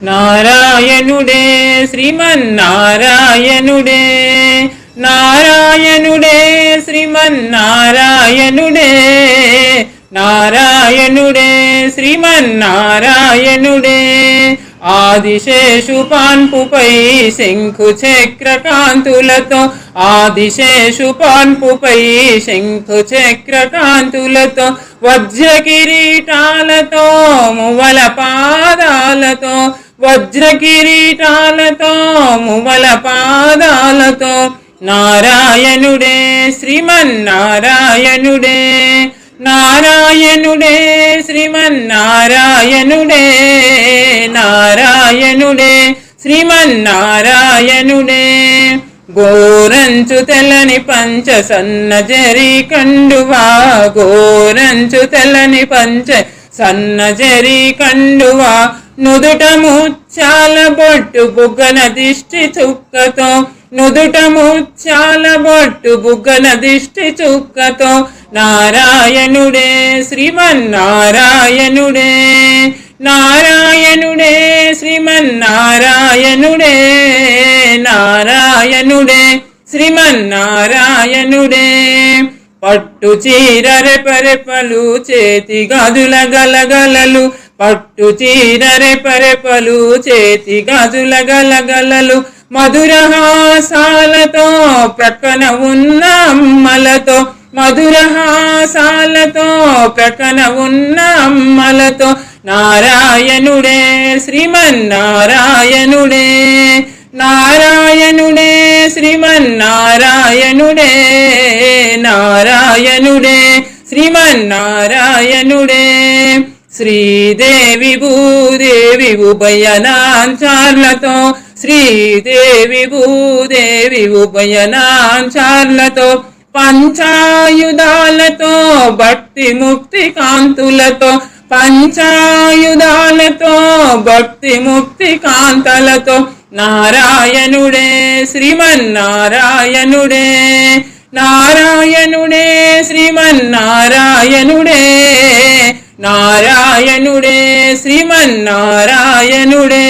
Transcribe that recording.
నారాయణుడే శ్రీమన్నారాయణుడే నారాయణుడే శ్రీమన్నారాయణుడే నారాయణుడే శ్రీమన్నారాయణుడే ఆదిశేషుపాన్పుపై శంఖు చక్ర కాంతులతో ఆదిశేషుపాన్పుపై శంఖు చక్ర కాంతులతో వజ్ర కిరీటాలతో మువ్వల పాదాలతో వజ్ర కిరీటాలతో మువ్వల పాదాలతో నారాయణుడే శ్రీమన్నారాయణుడే నారాయణుడే శ్రీమన్నారాయణుడే నారాయణుడే శ్రీమన్నారాయణుడే గోరంచు తెల్లని పంచ సన్నజరి కండువా గోరంచు తెల్లని పంచ సన్నజరి కండువా నుదుట ముత్యాల బొట్టు బుగ్గన దిష్టి చుక్కతో నుదుట ముత్యాల బొట్టు బుగ్గన దిష్టి చుక్కతో నారాయణుడే శ్రీమన్నారాయణుడే నారాయణుడే శ్రీమన్నారాయణుడే నారాయణుడే శ్రీమన్నారాయణుడే పట్టు చీర రెపరెపలు చేతి గదుల గలగలలు పట్టు చీర రెపరెపలు చేతి గదుల గలగలలు మధురహాసాలతో ప్రక్కన ఉన్న అమ్మలతో మధురహాసాలతో ప్రక్కన ఉన్న అమ్మలతో నారాయణుడే శ్రీమన్నారాయణుడే నారాయణుడే శ్రీమన్నారాయణుడే నారాయణుడే శ్రీమన్నారాయణుడే శ్రీదేవి భూదేవి ఉభయనాంచార్లతో శ్రీదేవి భూదేవి ఉభయనాంచార్లతో పంచాయుధాలతో భక్తి ముక్తి కాంతులతో పంచాయుధాలతో భక్తి ముక్తి కాంతలతో నారాయణుడే శ్రీమన్నారాయణుడే నారాయణుడే శ్రీమన్నారాయణుడే నారాయణుడే శ్రీమన్నారాయణుడే